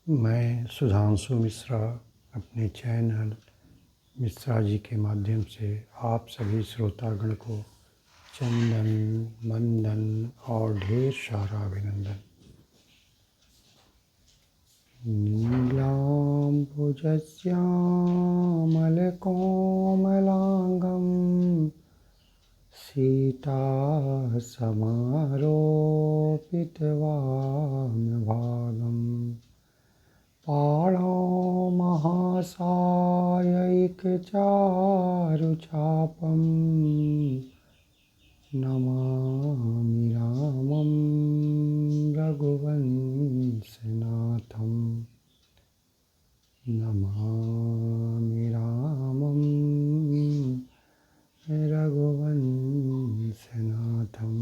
मैं सुधांशु मिश्रा अपने चैनल मिश्रा जी के माध्यम से आप सभी श्रोतागण को चंदन वंदन और ढेर सारा अभिनंदन। नीलाम्बुजश्यामलकोमलांगं सीतासमारोपितवामभागम् पाणौ महासायैकचारुचापं नमामि रामं रघुवंशनाथं। नमामि रामं रघुवंशनाथं।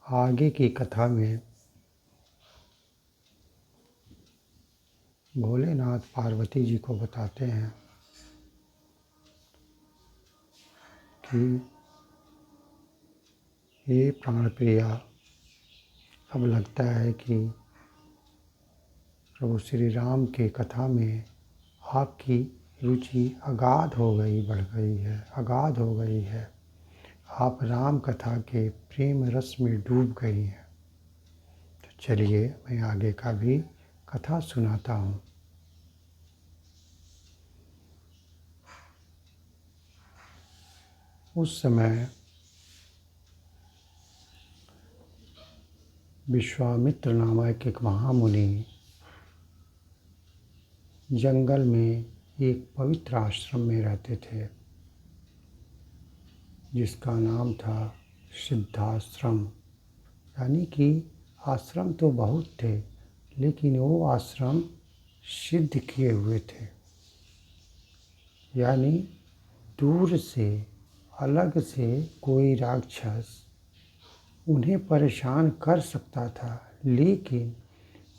आगे की कथा में भोलेनाथ पार्वती जी को बताते हैं कि हे प्राणप्रिया, अब लगता है कि प्रभु श्री राम के कथा में आपकी रुचि अगाध हो गई, बढ़ गई है, अगाध हो गई है। आप राम कथा के प्रेम रस में डूब गई हैं। तो चलिए मैं आगे का भी कथा सुनाता हूँ। उस समय विश्वामित्र नामक एक महामुनि जंगल में एक पवित्र आश्रम में रहते थे, जिसका नाम था सिद्धाश्रम। यानी कि आश्रम तो बहुत थे, लेकिन वो आश्रम सिद्ध किए हुए थे। यानी दूर से, अलग से कोई राक्षस उन्हें परेशान कर सकता था, लेकिन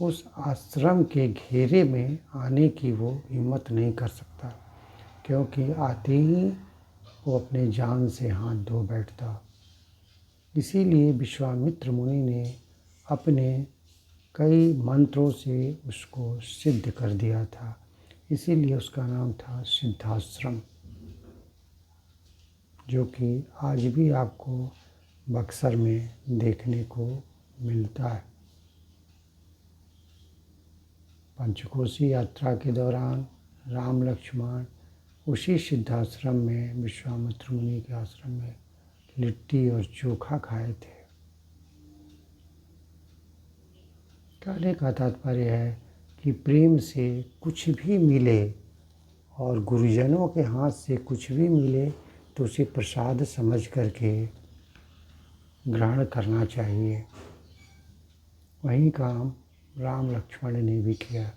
उस आश्रम के घेरे में आने की वो हिम्मत नहीं कर सकता, क्योंकि आते ही वो अपने जान से हाथ धो बैठता। इसीलिए विश्वामित्र मुनि ने अपने कई मंत्रों से उसको सिद्ध कर दिया था। इसीलिए उसका नाम था सिद्धाश्रम, जो कि आज भी आपको बक्सर में देखने को मिलता है। पंचकोशी यात्रा के दौरान राम लक्ष्मण उसी सिद्धाश्रम में, विश्वामित्र मुनि के आश्रम में लिट्टी और चोखा खाए थे। कहने का तात्पर्य है कि प्रेम से कुछ भी मिले और गुरुजनों के हाथ से कुछ भी मिले तो उसे प्रसाद समझ करके ग्रहण करना चाहिए। वही काम राम लक्ष्मण ने भी किया।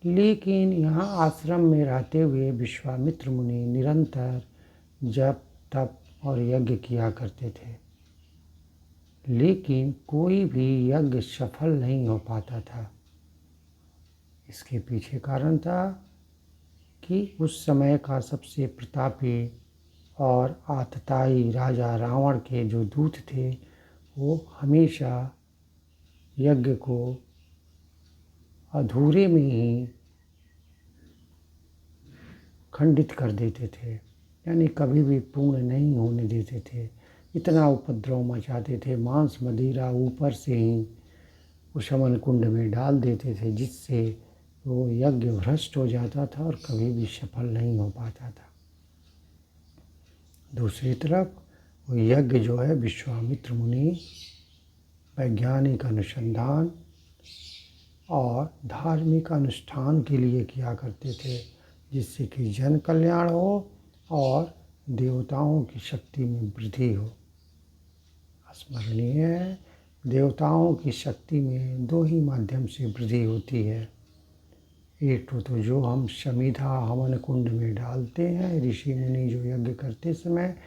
लेकिन यहाँ आश्रम में रहते हुए विश्वामित्र मुनि निरंतर जप तप और यज्ञ किया करते थे, लेकिन कोई भी यज्ञ सफल नहीं हो पाता था। इसके पीछे कारण था कि उस समय का सबसे प्रतापी और आतताई राजा रावण के जो दूत थे, वो हमेशा यज्ञ को अधूरे में ही खंडित कर देते थे, यानी कभी भी पूर्ण नहीं होने देते थे। इतना उपद्रव मचाते थे, मांस मदिरा ऊपर से ही उस हवन कुंड में डाल देते थे, जिससे वो यज्ञ भ्रष्ट हो जाता था और कभी भी सफल नहीं हो पाता था। दूसरी तरफ वो यज्ञ जो है विश्वामित्र मुनि वैज्ञानिक अनुसंधान और धार्मिक अनुष्ठान के लिए किया करते थे, जिससे कि जन कल्याण हो और देवताओं की शक्ति में वृद्धि हो। स्मरणीय है, देवताओं की शक्ति में दो ही माध्यम से वृद्धि होती है। एक तो जो हम समिधा हवन कुंड में डालते हैं, ऋषि मुनि जो यज्ञ करते समय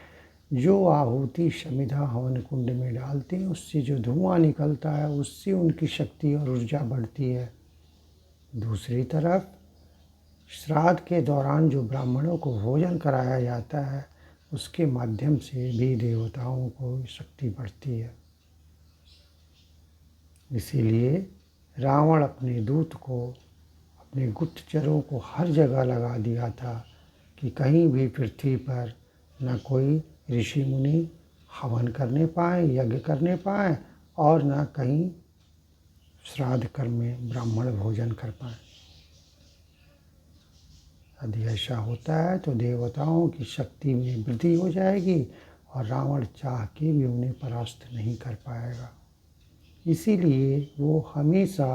जो आहुति समिधा हवन कुंड में डालते हैं, उससे जो धुआं निकलता है, उससे उनकी शक्ति और ऊर्जा बढ़ती है। दूसरी तरफ श्राद्ध के दौरान जो ब्राह्मणों को भोजन कराया जाता है, उसके माध्यम से भी देवताओं को शक्ति बढ़ती है। इसीलिए रावण अपने दूत को, अपने गुप्तचरों को हर जगह लगा दिया था कि कहीं भी पृथ्वी पर न कोई ऋषि मुनि हवन करने पाए, यज्ञ करने पाए, और न कहीं श्राद्ध कर्म में ब्राह्मण भोजन कर पाए। यदि ऐसा होता है तो देवताओं की शक्ति में वृद्धि हो जाएगी और रावण चाह के भी उन्हें परास्त नहीं कर पाएगा। इसीलिए वो हमेशा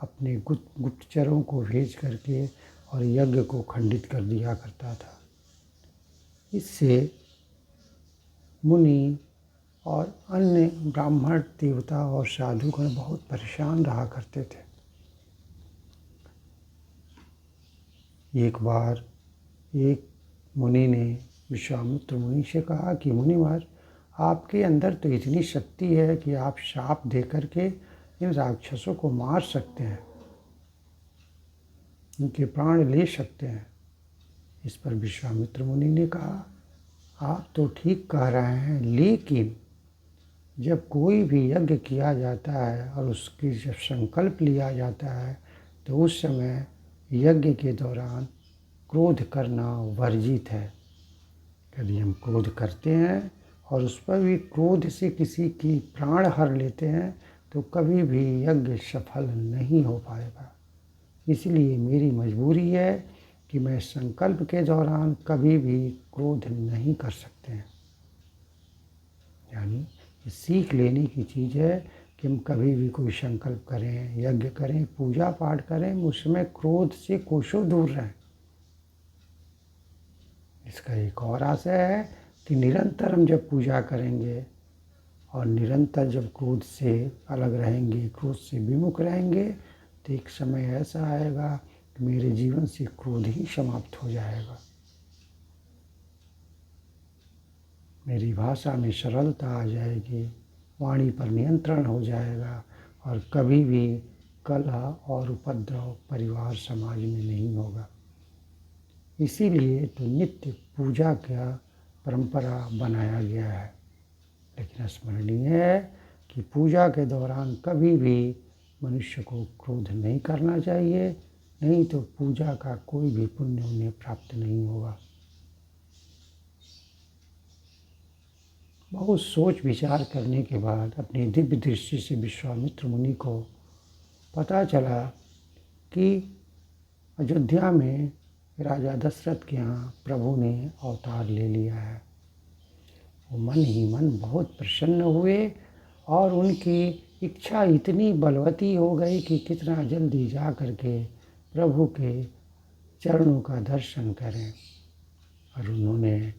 अपने गुप्तचरों को भेज करके और यज्ञ को खंडित कर दिया करता था। इससे मुनि और अन्य ब्राह्मण देवता और साधुगण बहुत परेशान रहा करते थे। एक बार एक मुनि ने विश्वामित्र मुनि से कहा कि मुनिवर, आपके अंदर तो इतनी शक्ति है कि आप शाप दे करके इन राक्षसों को मार सकते हैं, उनके प्राण ले सकते हैं। इस पर विश्वामित्र मुनि ने कहा, आप तो ठीक कह रहे हैं, लेकिन जब कोई भी यज्ञ किया जाता है और उसकी जब संकल्प लिया जाता है तो उस समय यज्ञ के दौरान क्रोध करना वर्जित है। यदि हम क्रोध करते हैं और उस पर भी क्रोध से किसी की प्राण हर लेते हैं तो कभी भी यज्ञ सफल नहीं हो पाएगा। इसलिए मेरी मजबूरी है कि मैं संकल्प के दौरान कभी भी क्रोध नहीं कर सकते हैं। यानी ये सीख लेने की चीज़ है कि हम कभी भी कोई संकल्प करें, यज्ञ करें, पूजा पाठ करें, उसमें क्रोध से कोसों दूर रहें। इसका एक और आशय है कि निरंतर हम जब पूजा करेंगे और निरंतर जब क्रोध से अलग रहेंगे, क्रोध से विमुख रहेंगे, तो एक समय ऐसा आएगा कि मेरे जीवन से क्रोध ही समाप्त हो जाएगा। मेरी भाषा में सरलता आ जाएगी, वाणी पर नियंत्रण हो जाएगा और कभी भी कलह और उपद्रव परिवार समाज में नहीं होगा। इसीलिए तो नित्य पूजा का परंपरा बनाया गया है। लेकिन स्मरणीय है कि पूजा के दौरान कभी भी मनुष्य को क्रोध नहीं करना चाहिए, नहीं तो पूजा का कोई भी पुण्य उन्हें प्राप्त नहीं होगा। बहुत सोच विचार करने के बाद अपनी दिव्य दृष्टि से विश्वामित्र मुनि को पता चला कि अयोध्या में राजा दशरथ के यहाँ प्रभु ने अवतार ले लिया है। वो मन ही मन बहुत प्रसन्न हुए और उनकी इच्छा इतनी बलवती हो गई कि कितना जल्दी जा करके प्रभु के चरणों का दर्शन करें। और उन्होंने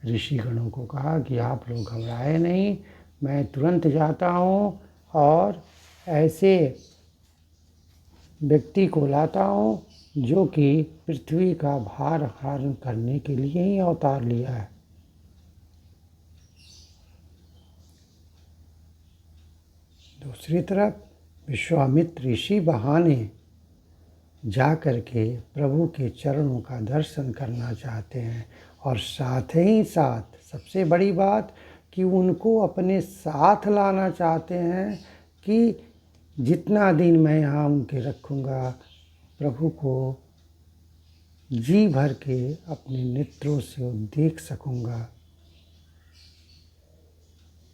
ऋषिगणों को कहा कि आप लोग घबराए नहीं, मैं तुरंत जाता हूँ और ऐसे व्यक्ति को लाता हूँ जो कि पृथ्वी का भार हरण करने के लिए ही अवतार लिया है। दूसरी तरफ विश्वामित्र ऋषि बहाने जा कर के प्रभु के चरणों का दर्शन करना चाहते हैं और साथ ही साथ सबसे बड़ी बात कि उनको अपने साथ लाना चाहते हैं कि जितना दिन मैं यहाँ उनके रखूँगा, प्रभु को जी भर के अपने नेत्रों से देख सकूँगा,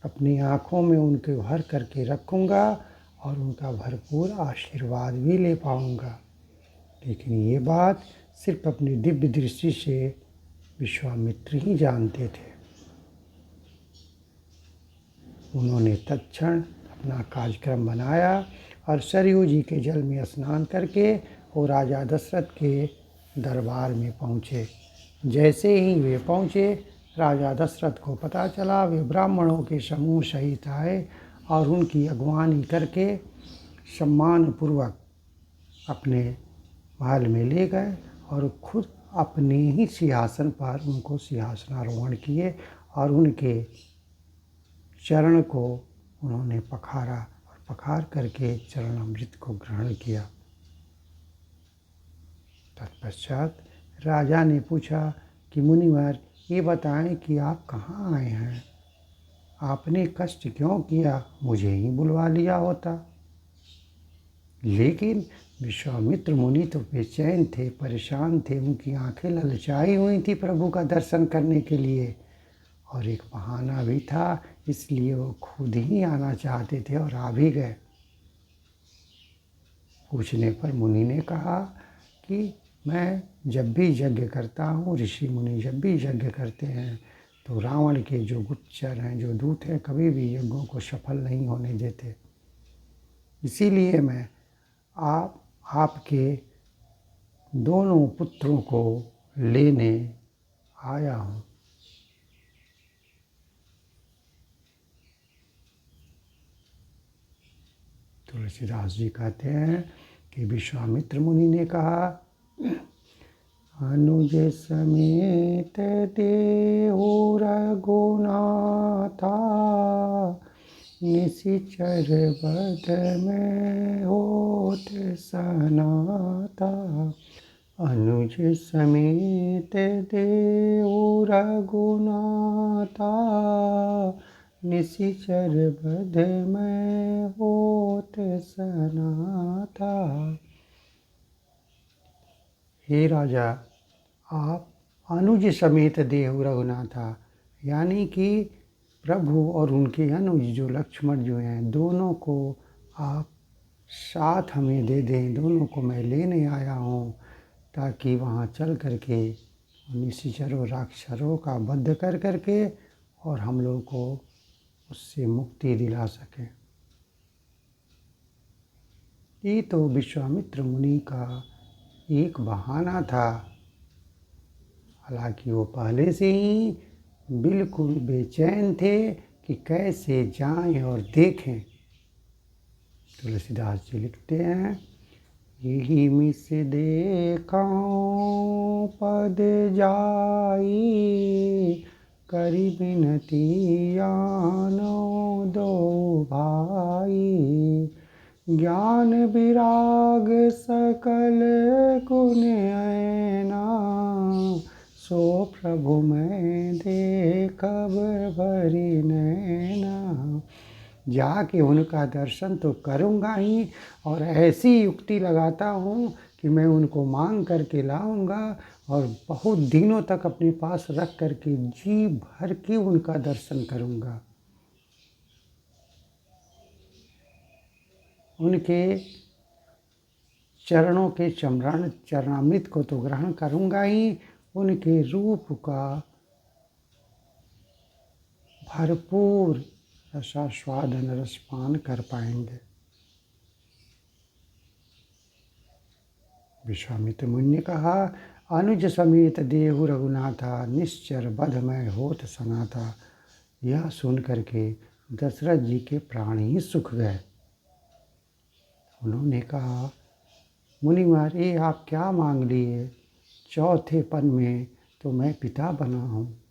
अपनी आँखों में उनके भर करके रखूँगा और उनका भरपूर आशीर्वाद भी ले पाऊँगा। लेकिन ये बात सिर्फ अपनी दिव्य दृष्टि से विश्वामित्र ही जानते थे। उन्होंने तत्क्षण अपना कार्यक्रम बनाया और सरयू जी के जल में स्नान करके वो राजा दशरथ के दरबार में पहुँचे। जैसे ही वे पहुँचे, राजा दशरथ को पता चला। वे ब्राह्मणों के समूह सहित आए और उनकी अगवानी करके सम्मानपूर्वक अपने महल में ले गए और खुद अपने ही सिंहासन पर उनको सिंहासनारोहण किए और उनके चरण को उन्होंने पखारा और पखार करके चरणामृत को ग्रहण किया। तत्पश्चात राजा ने पूछा कि मुनिवर, ये बताएं कि आप कहाँ आए हैं? आपने कष्ट क्यों किया? मुझे ही बुलवा लिया होता। लेकिन विश्वामित्र मुनि तो बेचैन थे, परेशान थे। उनकी आंखें ललचाई हुई थी प्रभु का दर्शन करने के लिए, और एक बहाना भी था, इसलिए वो खुद ही आना चाहते थे और आ भी गए। पूछने पर मुनि ने कहा कि मैं जब भी यज्ञ करता हूँ, ऋषि मुनि जब भी यज्ञ करते हैं, तो रावण के जो गुप्तचर हैं, जो दूत हैं, कभी भी यज्ञों को सफल नहीं होने देते। इसीलिए मैं आपके दोनों पुत्रों को लेने आया हूँ। तुलसीदास जी कहते हैं कि विश्वामित्र मुनि ने कहा, अनुज समेत देहु रघुनाथा, निशिचर बध में होत सनाता। अनुज समेत देहु रघुनाथा, निशिचर बध में होत सनाथा। हे राजा, आप अनुज समेत देहु रघुनाथा, यानी कि प्रभु और उनके अनुज जो लक्ष्मण जो हैं, दोनों को आप साथ हमें दे दें। दोनों को मैं लेने आया हूँ, ताकि वहाँ चल करके निशिचरों राक्षसों का वध कर करके और हम लोग को उससे मुक्ति दिला सकें। ये तो विश्वामित्र मुनि का एक बहाना था। हालांकि वो पहले से ही बिल्कुल बेचैन थे कि कैसे जाएं और देखें। तुलसीदास जी लिखते हैं, यही मिस देखऊं पद जाई, करी बिनती आनो दो भाई। ज्ञान विराग सकल गुण ऐना, सो प्रभु मैं देखब भरी नैना। जाके उनका दर्शन तो करूँगा ही, और ऐसी युक्ति लगाता हूँ कि मैं उनको मांग करके लाऊंगा और बहुत दिनों तक अपने पास रख करके जी भर के उनका दर्शन करूँगा। उनके चरणों के चरणामृत को तो ग्रहण करूँगा ही, उनके रूप का भरपूर रसास्वादन रसपान कर पाएंगे। विश्वामित्र मुनि ने कहा, अनुज समेत देहु रघुनाथा, निश्चर बधमय होत सनाथा। यह सुन करके दशरथ जी के प्राण ही सूख गए। उन्होंने कहा, मुनिवर, ये आप क्या मांग लिए? चौथे पन में तो मैं पिता बना हूँ।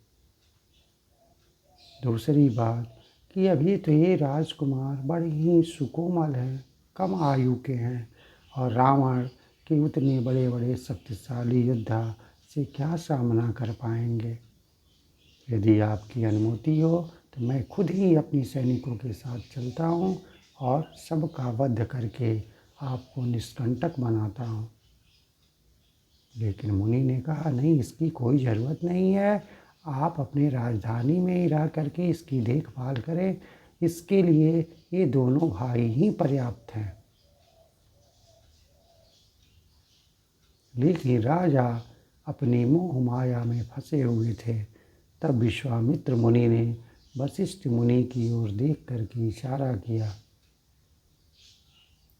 दूसरी बात कि अभी तो ये राजकुमार बड़े ही सुकोमल हैं, कम आयु के हैं, और रावण के उतने बड़े बड़े शक्तिशाली योद्धा से क्या सामना कर पाएंगे। यदि आपकी अनुमति हो तो मैं खुद ही अपनी सैनिकों के साथ चलता हूँ और सबका वध करके आपको निष्कंटक बनाता हूँ। लेकिन मुनि ने कहा, नहीं, इसकी कोई ज़रूरत नहीं है। आप अपने राजधानी में ही रह करके इसकी देखभाल करें। इसके लिए ये दोनों भाई ही पर्याप्त हैं। लेकिन राजा अपनी मोह माया में फंसे हुए थे। तब विश्वामित्र मुनि ने वशिष्ठ मुनि की ओर देख करके इशारा किया।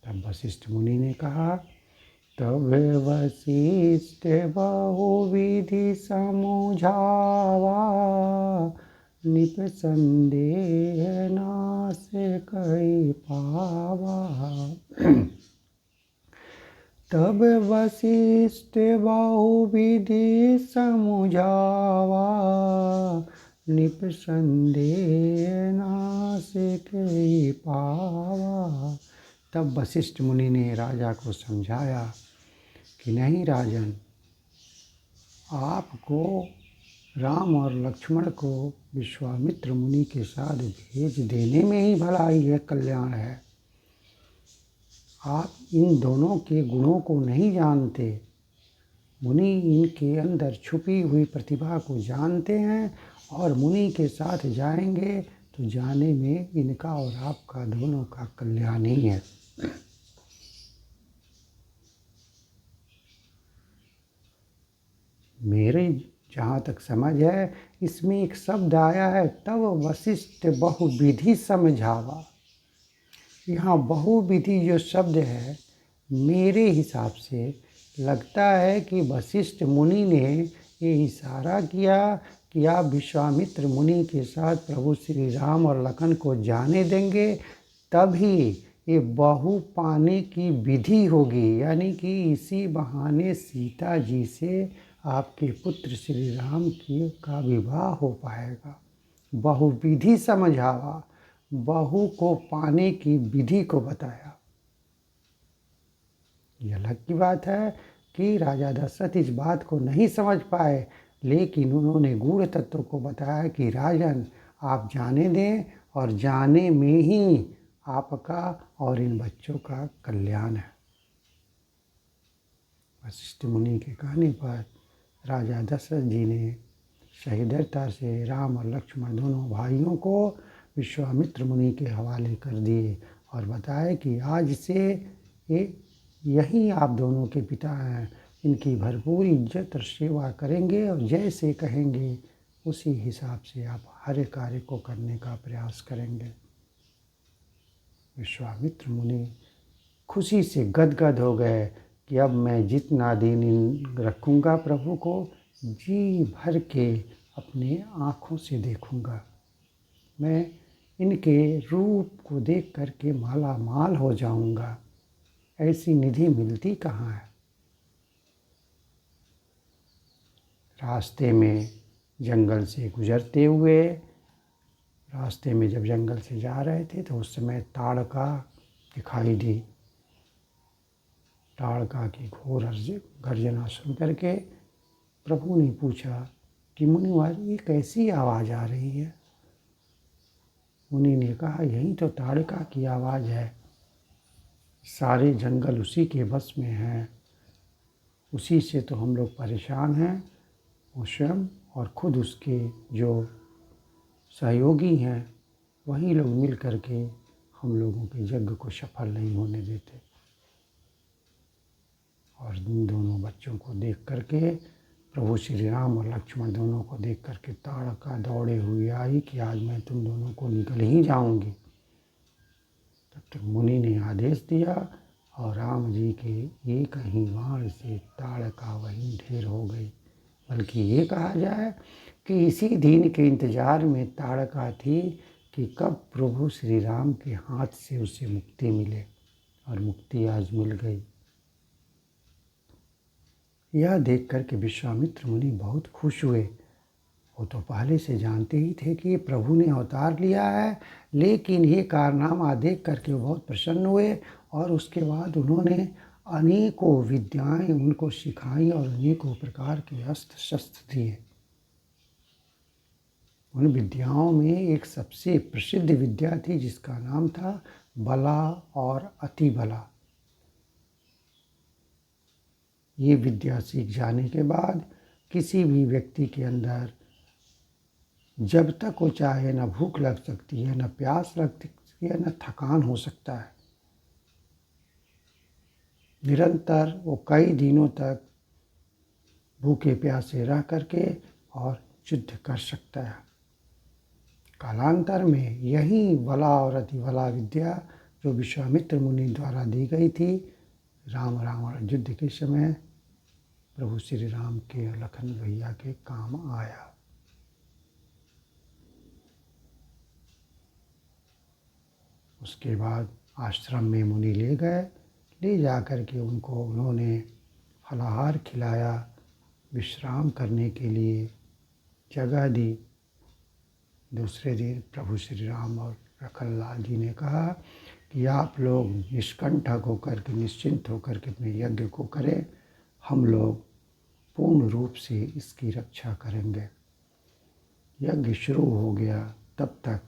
तब वशिष्ठ मुनि ने कहा, तब वशिष्ठ बहुविधि समझावा, निपसंदेह नाश कहि पावा। तब वशिष्ठ बहुविधि समझावा, निपसंदेह नाश कहि पावा। तब वशिष्ठ मुनि ने राजा को समझाया कि नहीं राजन, आपको राम और लक्ष्मण को विश्वामित्र मुनि के साथ भेज देने में ही भलाई है, कल्याण है। आप इन दोनों के गुणों को नहीं जानते। मुनि इनके अंदर छुपी हुई प्रतिभा को जानते हैं और मुनि के साथ जाएंगे तो जाने में इनका और आपका दोनों का कल्याण ही है। मेरे जहाँ तक समझ है, इसमें एक शब्द आया है, तब वशिष्ठ बहुविधि समझावा। यहाँ बहुविधि जो शब्द है, मेरे हिसाब से लगता है कि वशिष्ठ मुनि ने ये इशारा किया कि आप विश्वामित्र मुनि के साथ प्रभु श्री राम और लखन को जाने देंगे, तभी ये बहु पाने की विधि होगी। यानी कि इसी बहाने सीता जी से आपके पुत्र श्री राम की का विवाह हो पाएगा। बहुविधि समझावा, बहु को पाने की विधि को बताया। ये अलग की बात है कि राजा दशरथ इस बात को नहीं समझ पाए, लेकिन उन्होंने गूढ़ तत्व को बताया कि राजन, आप जाने दें और जाने में ही आपका और इन बच्चों का कल्याण है। वशिष्ठ मुनि के कहने पर राजा दशरथ जी ने सह्रदयता से राम और लक्ष्मण दोनों भाइयों को विश्वामित्र मुनि के हवाले कर दिए और बताया कि आज से यही आप दोनों के पिता हैं। इनकी भरपूर इज्जत और सेवा करेंगे और जैसे कहेंगे उसी हिसाब से आप हर कार्य को करने का प्रयास करेंगे। विश्वामित्र मुनि खुशी से गदगद हो गए कि अब मैं जितना दिन रखूँगा प्रभु को, जी भर के अपने आँखों से देखूँगा। मैं इनके रूप को देख कर के माला माल हो जाऊँगा। ऐसी निधि मिलती कहाँ है। रास्ते में जंगल से गुजरते हुए, रास्ते में जब जंगल से जा रहे थे तो उस समय ताड़का दिखाई दी। ताड़का की घोर गर्जना सुन करके प्रभु ने पूछा कि मुनिवर, ये कैसी आवाज़ आ रही है। मुनि ने कहा, यही तो ताड़का की आवाज़ है। सारे जंगल उसी के बस में हैं, उसी से तो हम लोग परेशान हैं। वो स्वयं और खुद उसके जो सहयोगी हैं, वही लोग मिल करके हम लोगों के यज्ञ को सफल नहीं होने देते। और इन दोनों बच्चों को देख करके, प्रभु श्री राम और लक्ष्मण दोनों को देख करके ताड़का दौड़े हुए आई कि आज मैं तुम दोनों को निकल ही जाऊंगी। तब तक मुनि ने आदेश दिया और राम जी के एक ही बाण से ताड़का वहीं ढेर हो गई। बल्कि ये कहा जाए कि इसी दिन के इंतजार में ताड़का थी कि कब प्रभु श्री राम के हाथ से उसे मुक्ति मिले, और मुक्ति आज मिल गई। यह देख कर के विश्वामित्र मुनि बहुत खुश हुए। वो तो पहले से जानते ही थे कि प्रभु ने अवतार लिया है, लेकिन ये कारनामा देख करके वो बहुत प्रसन्न हुए और उसके बाद उन्होंने अनेकों विद्याएं उनको सिखाई और अनेकों प्रकार के अस्त्र शस्त्र दिए। उन विद्याओं में एक सबसे प्रसिद्ध विद्या थी जिसका नाम था बला और अति बला। ये विद्या सीख जाने के बाद किसी भी व्यक्ति के अंदर जब तक वो चाहे न भूख लग सकती है, न प्यास लग सकती है, न थकान हो सकता है। निरंतर वो कई दिनों तक भूखे प्यासे रह करके और युद्ध कर सकता है। कालांतर में यही बला और अति बला विद्या जो विश्वामित्र मुनि द्वारा दी गई थी, राम रावण युद्ध के समय प्रभु श्री राम के लखन भैया के काम आया। उसके बाद आश्रम में मुनि ले गए, ले जा कर के उन्होंने फलाहार खिलाया, विश्राम करने के लिए जगह दी। दूसरे दिन प्रभु श्री राम और लखन लाल जी ने कहा कि आप लोग निष्कंटक होकर के, निश्चिंत होकर के अपने यज्ञ को करें, हम लोग पूर्ण रूप से इसकी रक्षा करेंगे। यज्ञ शुरू हो गया, तब तक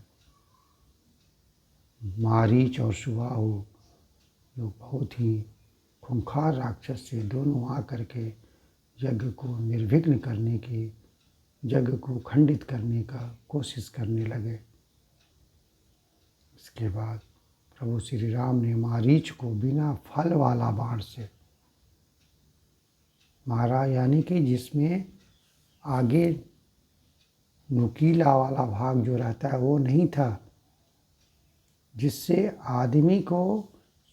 मारीच और सुबाहु जो बहुत ही खूंखार राक्षस थे, दोनों आकर के यज्ञ को निर्विघ्न करने की, यज्ञ को खंडित करने का कोशिश करने लगे। इसके बाद प्रभु श्री राम ने मारीच को बिना फल वाला बाण से मारा, यानी कि जिसमें आगे नुकीला वाला भाग जो रहता है वो नहीं था, जिससे आदमी को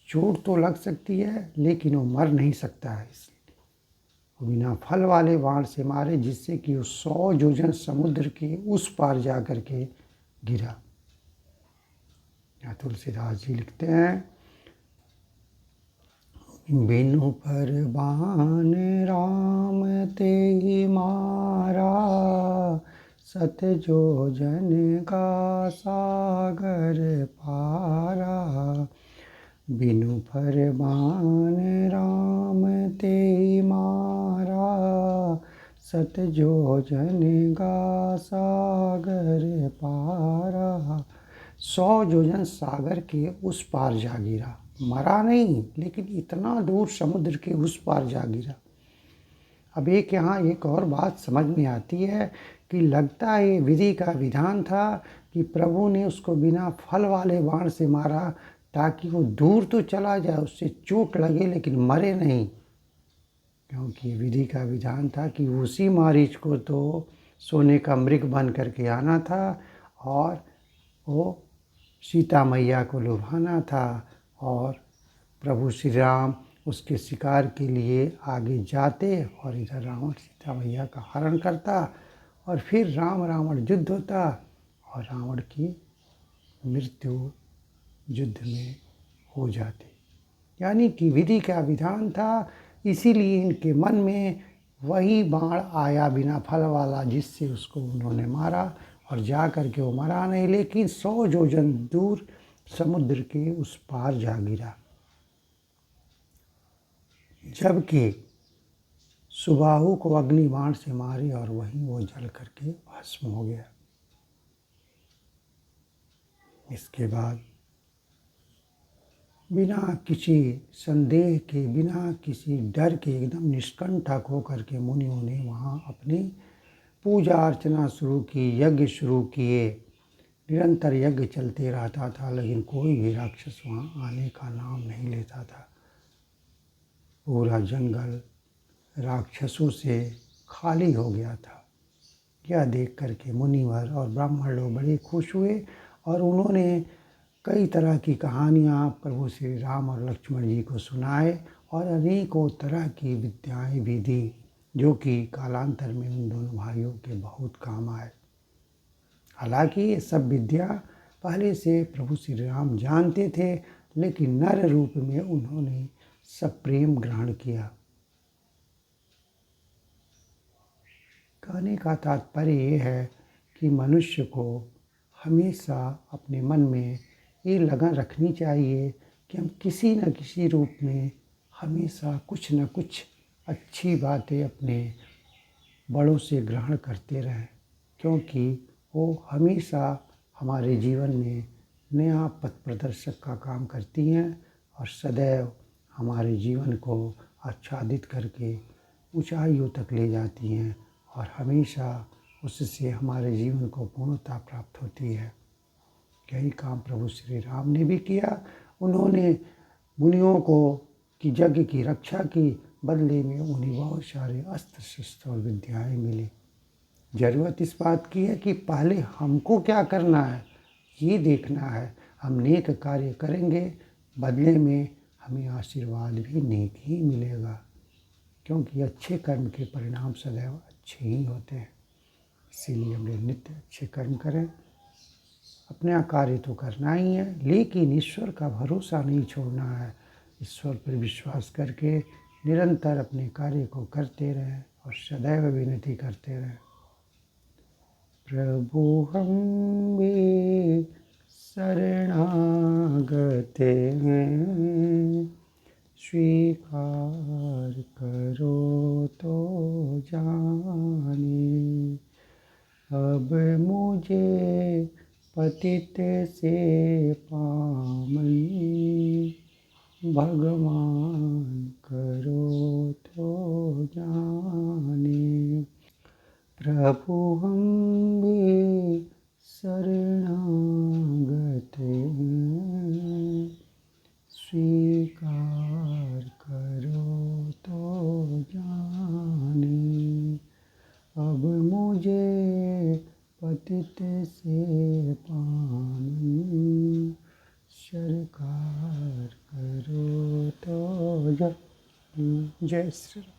चोट तो लग सकती है लेकिन वो मर नहीं सकता है। इसलिए वो बिना फल वाले बाण से मारे, जिससे कि वो 100 योजन समुद्र के उस पार जा कर के गिरा। यहाँ तुलसीदास जी लिखते हैं, बिनु पर बाण राम ते ही मारा, 7 योजन का सागर पारा। बिनु पर बाण राम ते ही मारा, 7 योजन का सागर पारा। 100 योजन सागर के उस पार जा गिरा, मरा नहीं लेकिन इतना दूर समुद्र के उस पार जा गिरा। अब यहाँ एक और बात समझ में आती है कि लगता है ये विधि का विधान था कि प्रभु ने उसको बिना फल वाले बाण से मारा ताकि वो दूर तो चला जाए, उससे चोट लगे लेकिन मरे नहीं, क्योंकि विधि का विधान था कि उसी मारीच को तो सोने का मृग बन करके आना था और वो सीता मैया को लुभाना था, और प्रभु श्री राम उसके शिकार के लिए आगे जाते और इधर रावण सीता मैया का हरण करता, और फिर राम रावण युद्ध होता और रावण की मृत्यु युद्ध में हो जाती। यानी कि विधि का विधान था, इसीलिए इनके मन में वही बाण आया बिना फल वाला, जिससे उसको उन्होंने मारा और जा कर के वो मरा नहीं, लेकिन 100 योजन दूर समुद्र के उस पार जा गिरा। जबकि सुबाहु को अग्निबाण से मारे और वहीं वो जल करके भस्म हो गया। इसके बाद बिना किसी संदेह के, बिना किसी डर के, एकदम निष्कंटक होकर के मुनियों ने वहाँ अपनी पूजा अर्चना शुरू की, यज्ञ शुरू किए। निरंतर यज्ञ चलते रहता था, लेकिन कोई भी राक्षस वहाँ आने का नाम नहीं लेता था। पूरा जंगल राक्षसों से खाली हो गया था। यह देख करके मुनिवर और ब्राह्मण लोग बड़े खुश हुए और उन्होंने कई तरह की कहानियाँ प्रभु श्री राम और लक्ष्मण जी को सुनाए और अनेकों तरह की विद्याएं भी दी, जो कि कालांतर में उन दोनों भाइयों के बहुत काम आए। हालांकि ये सब विद्या पहले से प्रभु श्री राम जानते थे, लेकिन नर रूप में उन्होंने सब प्रेम ग्रहण किया। कहने का तात्पर्य ये है कि मनुष्य को हमेशा अपने मन में ये लगन रखनी चाहिए कि हम किसी न किसी रूप में हमेशा कुछ न कुछ अच्छी बातें अपने बड़ों से ग्रहण करते रहें, क्योंकि वो हमेशा हमारे जीवन में नया पथ प्रदर्शक का काम करती हैं और सदैव हमारे जीवन को आच्छादित करके ऊंचाइयों तक ले जाती हैं और हमेशा उससे हमारे जीवन को पूर्णता प्राप्त होती है। यही काम प्रभु श्री राम ने भी किया। उन्होंने मुनियों को की यज्ञ की रक्षा की, बदले में उन्हें बहुत सारे अस्त्र शस्त्र और विद्याएँ मिली। ज़रूरत इस बात की है कि पहले हमको क्या करना है ये देखना है। हम नेक कार्य करेंगे, बदले में हमें आशीर्वाद भी नेक ही मिलेगा, क्योंकि अच्छे कर्म के परिणाम सदैव अच्छे ही होते हैं। इसीलिए हमें नित्य अच्छे कर्म करें। अपना कार्य तो करना ही है, लेकिन ईश्वर का भरोसा नहीं छोड़ना है। ईश्वर पर विश्वास करके निरंतर अपने कार्य को करते रहें और सदैव विनती करते रहें। प्रभु हम भी शरणागत हैं, स्वीकार करो तो जाने। अब मुझे पतित से पावन भगवान करो तो जाने। प्रभु हम भी शरणागत हैं, स्वीकार करो तो जाने। अब मुझे पतित से पावन स्वीकार करो तो जाने। जय श्री राम।